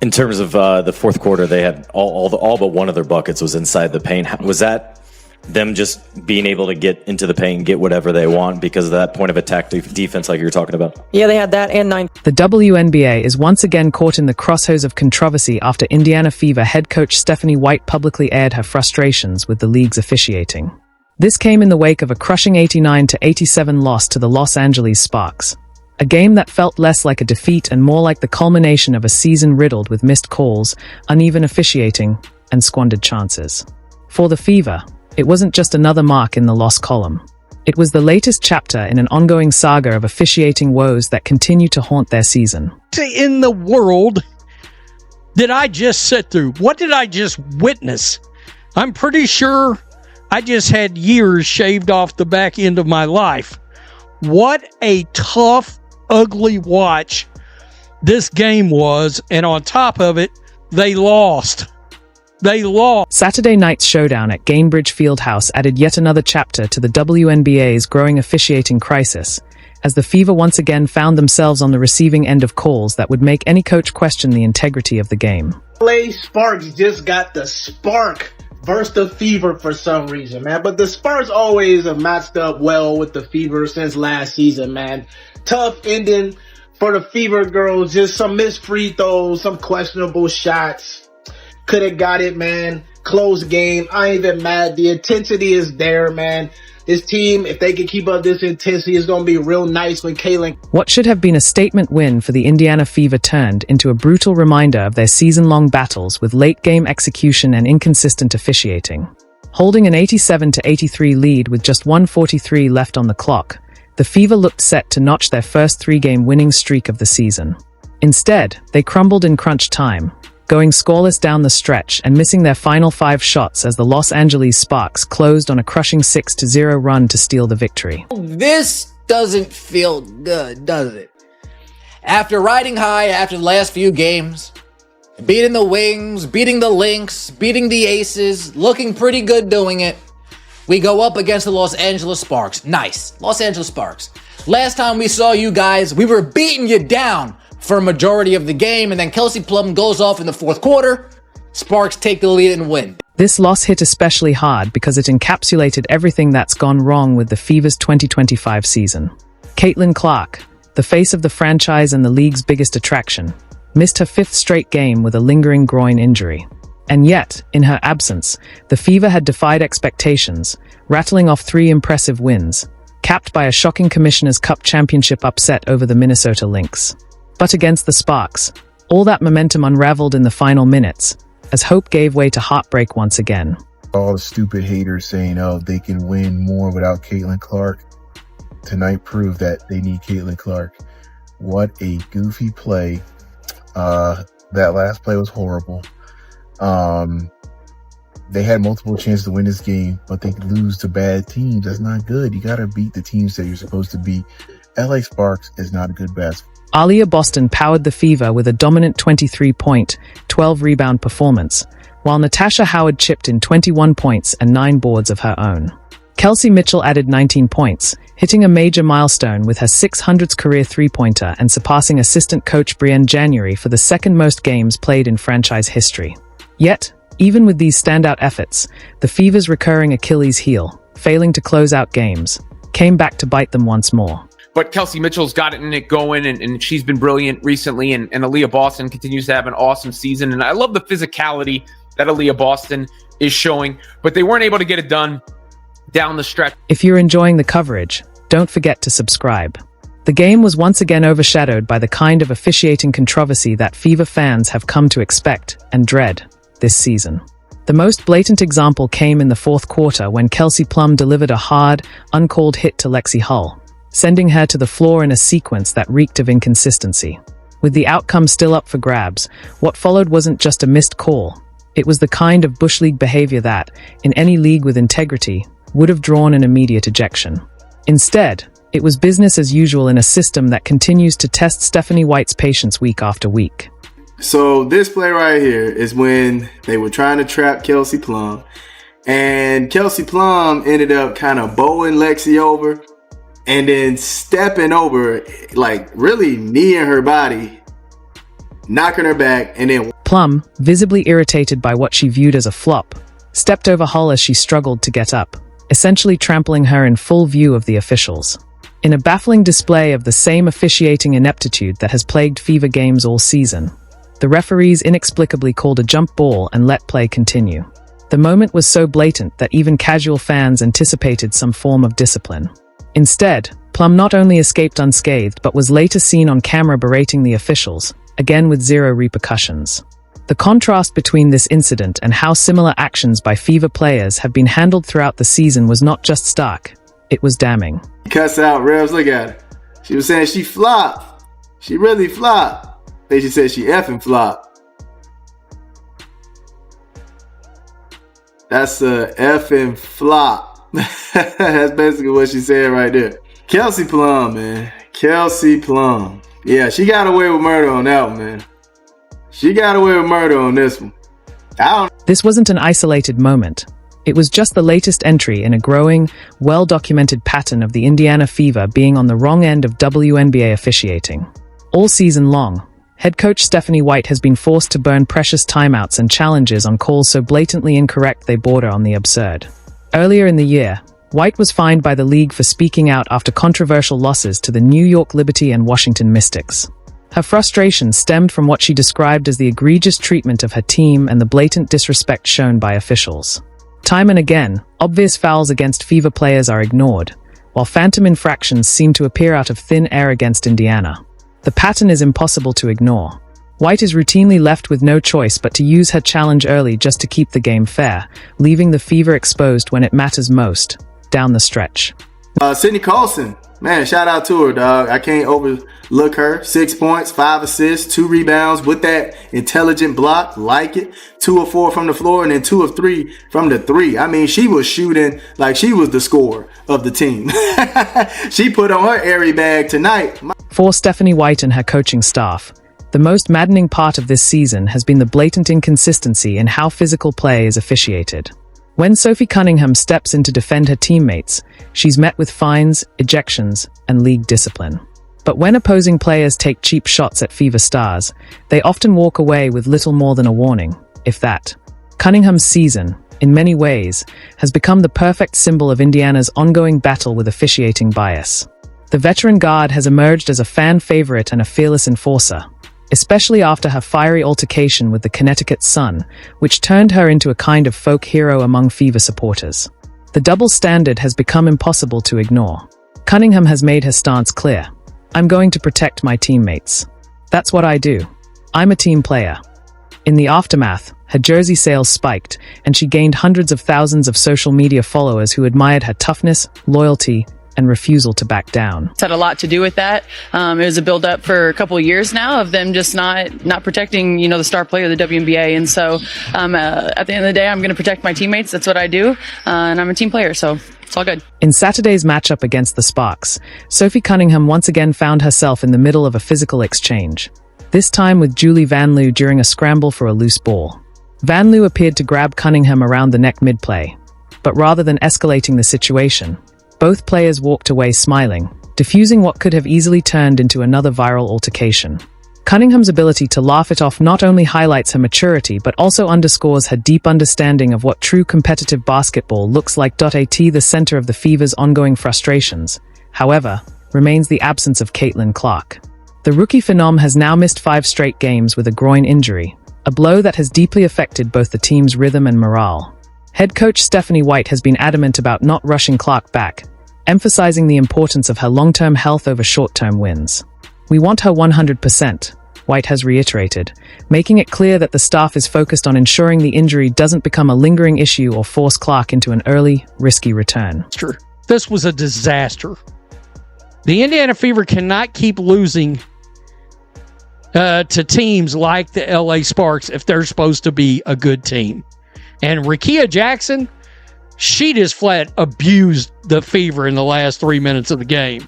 In terms of the fourth quarter, they had all but one of their buckets was inside the paint. Was that them just being able to get into the paint and get whatever they want because of that point of attack defense like you were talking about? Yeah, they had that and 9. The WNBA is once again caught in the crosshairs of controversy after Indiana Fever head coach Stephanie White publicly aired her frustrations with the league's officiating. This came in the wake of a crushing 89-87 loss to the Los Angeles Sparks. A game that felt less like a defeat and more like the culmination of a season riddled with missed calls, uneven officiating, and squandered chances. For the Fever, it wasn't just another mark in the loss column. It was the latest chapter in an ongoing saga of officiating woes that continue to haunt their season. In the world did I just sit through? What did I just witness? I'm pretty sure I just had years shaved off the back end of my life. What a tough, ugly watch this game was, and on top of it, they lost. They lost. Saturday night's showdown at Gainbridge Fieldhouse added yet another chapter to the WNBA's growing officiating crisis, as the Fever once again found themselves on the receiving end of calls that would make any coach question the integrity of the game. LA Sparks just got the spark versus the Fever for some reason, man. But the Sparks always have matched up well with the Fever since last season, man. Tough ending for the Fever girls. Just some missed free throws, some questionable shots. Could have got it, man. Close game. I ain't even mad. The intensity is there, man. This team, if they can keep up this intensity, is going to be real nice when Caitlin. What should have been a statement win for the Indiana Fever turned into a brutal reminder of their season-long battles with late-game execution and inconsistent officiating. Holding an 87-83 lead with just 1:43 left on the clock, the Fever looked set to notch their first 3-game winning streak of the season. Instead, they crumbled in crunch time, going scoreless down the stretch and missing their final 5 shots as the Los Angeles Sparks closed on a crushing 6-0 run to steal the victory. This doesn't feel good, does it? After riding high after the last few games, beating the Wings, beating the Lynx, beating the Aces, looking pretty good doing it, we go up against the Los Angeles Sparks. Nice, Los Angeles Sparks. Last time we saw you guys, we were beating you down for a majority of the game, and then Kelsey Plum goes off in the fourth quarter. Sparks take the lead and win. This loss hit especially hard because it encapsulated everything that's gone wrong with the Fever's 2025 season. Caitlin Clark, the face of the franchise and the league's biggest attraction, missed her 5th straight game with a lingering groin injury. And yet, in her absence, the Fever had defied expectations, rattling off 3 impressive wins, capped by a shocking Commissioner's Cup championship upset over the Minnesota Lynx. But against the Sparks, all that momentum unraveled in the final minutes, as hope gave way to heartbreak once again. All the stupid haters saying, oh, they can win more without Caitlin Clark. Tonight proved that they need Caitlin Clark. What a goofy play. That last play was horrible. They had multiple chances to win this game, but they lose to bad teams. That's not good. You got to beat the teams that you're supposed to beat. LA Sparks is not a good basketball. Aaliyah Boston powered the Fever with a dominant 23-point, 12-rebound performance, while Natasha Howard chipped in 21 points and 9 boards of her own. Kelsey Mitchell added 19 points, hitting a major milestone with her 600th career three-pointer and surpassing assistant coach Brienne January for the second most games played in franchise history. Yet, even with these standout efforts, the Fever's recurring Achilles heel, failing to close out games, came back to bite them once more. But Kelsey Mitchell's got it going, and she's been brilliant recently, and Aaliyah Boston continues to have an awesome season. And I love the physicality that Aaliyah Boston is showing, but they weren't able to get it done down the stretch. If you're enjoying the coverage, don't forget to subscribe. The game was once again overshadowed by the kind of officiating controversy that Fever fans have come to expect and dread this season. The most blatant example came in the fourth quarter when Kelsey Plum delivered a hard, uncalled hit to Lexi Hull, sending her to the floor in a sequence that reeked of inconsistency. With the outcome still up for grabs, what followed wasn't just a missed call. It was the kind of Bush League behavior that, in any league with integrity, would have drawn an immediate ejection. Instead, it was business as usual in a system that continues to test Stephanie White's patience week after week. So this play right here is when they were trying to trap Kelsey Plum, and Kelsey Plum ended up kind of bowing Lexi over and then stepping over, like really kneeing her body knocking her back, and then Plum, visibly irritated by what she viewed as a flop, stepped over Hull as she struggled to get up, essentially trampling her in full view of the officials. In a baffling display of the same officiating ineptitude that has plagued Fever games all season, the referees inexplicably called a jump ball and let play continue. The moment was so blatant that even casual fans anticipated some form of discipline. Instead, Plum not only escaped unscathed but was later seen on camera berating the officials, again with zero repercussions. The contrast between this incident and how similar actions by Fever players have been handled throughout the season was not just stark, it was damning. cuss out Revs. Look at her. She was saying she flopped. She really flopped. Then she said she effing flopped. That's a effing flop. That's basically what she said right there. Kelsey Plum, man. Kelsey Plum. Yeah, she got away with murder on that one, man. She got away with murder on this one. This wasn't an isolated moment. It was just the latest entry in a growing, well-documented pattern of the Indiana Fever being on the wrong end of WNBA officiating. All season long, head coach Stephanie White has been forced to burn precious timeouts and challenges on calls so blatantly incorrect they border on the absurd. Earlier in the year, White was fined by the league for speaking out after controversial losses to the New York Liberty and Washington Mystics. Her frustration stemmed from what she described as the egregious treatment of her team and the blatant disrespect shown by officials. Time and again, obvious fouls against Fever players are ignored, while phantom infractions seem to appear out of thin air against Indiana. The pattern is impossible to ignore. White is routinely left with no choice but to use her challenge early just to keep the game fair, leaving the Fever exposed when it matters most, down the stretch. Sydney Colson, man, shout out to her, dog. I can't overlook her. 6 points, 5 assists, 2 rebounds with that intelligent block. Like it. 2 of 4 from the floor and then 2 of 3 from the 3. I mean, she was shooting like she was the scorer of the team. She put on her airy bag tonight. For Stephanie White and her coaching staff, the most maddening part of this season has been the blatant inconsistency in how physical play is officiated. When Sophie Cunningham steps in to defend her teammates, she's met with fines, ejections, and league discipline. But when opposing players take cheap shots at Fever stars, they often walk away with little more than a warning, if that. Cunningham's season, in many ways, has become the perfect symbol of Indiana's ongoing battle with officiating bias. The veteran guard has emerged as a fan favorite and a fearless enforcer, especially after her fiery altercation with the Connecticut Sun, which turned her into a kind of folk hero among Fever supporters. The double standard has become impossible to ignore. Cunningham has made her stance clear. I'm going to protect my teammates. That's what I do. I'm a team player. In the aftermath, her jersey sales spiked, and she gained hundreds of thousands of social media followers who admired her toughness, loyalty, and refusal to back down. It's had a lot to do with that. It was a build-up for a couple of years now of them just not protecting, the star player of the WNBA. And so at the end of the day, I'm going to protect my teammates. That's what I do. And I'm a team player, so it's all good. In Saturday's matchup against the Sparks, Sophie Cunningham once again found herself in the middle of a physical exchange, this time with Julie Van Loo during a scramble for a loose ball. Van Loo appeared to grab Cunningham around the neck mid-play, but rather than escalating the situation, both players walked away smiling, diffusing what could have easily turned into another viral altercation. Cunningham's ability to laugh it off not only highlights her maturity but also underscores her deep understanding of what true competitive basketball looks like. The center of the Fever's ongoing frustrations, however, remains the absence of Caitlin Clark. The rookie phenom has now missed 5 straight games with a groin injury, a blow that has deeply affected both the team's rhythm and morale. Head coach Stephanie White has been adamant about not rushing Clark back, emphasizing the importance of her long-term health over short-term wins. We want her 100%, White has reiterated, making it clear that the staff is focused on ensuring the injury doesn't become a lingering issue or force Clark into an early, risky return. It's true. This was a disaster. The Indiana Fever cannot keep losing to teams like the LA Sparks if they're supposed to be a good team. And Rickea Jackson, she just flat abused the Fever in the last 3 minutes of the game.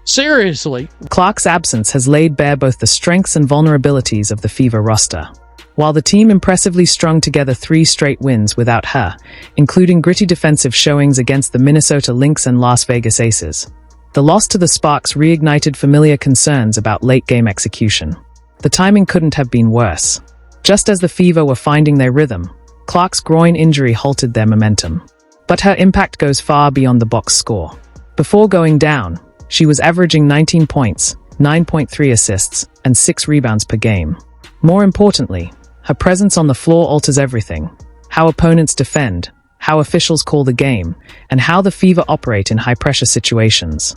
Seriously. Clark's absence has laid bare both the strengths and vulnerabilities of the Fever roster. While the team impressively strung together 3 straight wins without her, including gritty defensive showings against the Minnesota Lynx and Las Vegas Aces, The loss to the Sparks reignited familiar concerns about late-game execution. The timing couldn't have been worse. Just as the Fever were finding their rhythm, Clark's groin injury halted their momentum. But her impact goes far beyond the box score. Before going down, she was averaging 19 points, 9.3 assists, and 6 rebounds per game. More importantly, her presence on the floor alters everything: how opponents defend, how officials call the game, and how the Fever operate in high-pressure situations.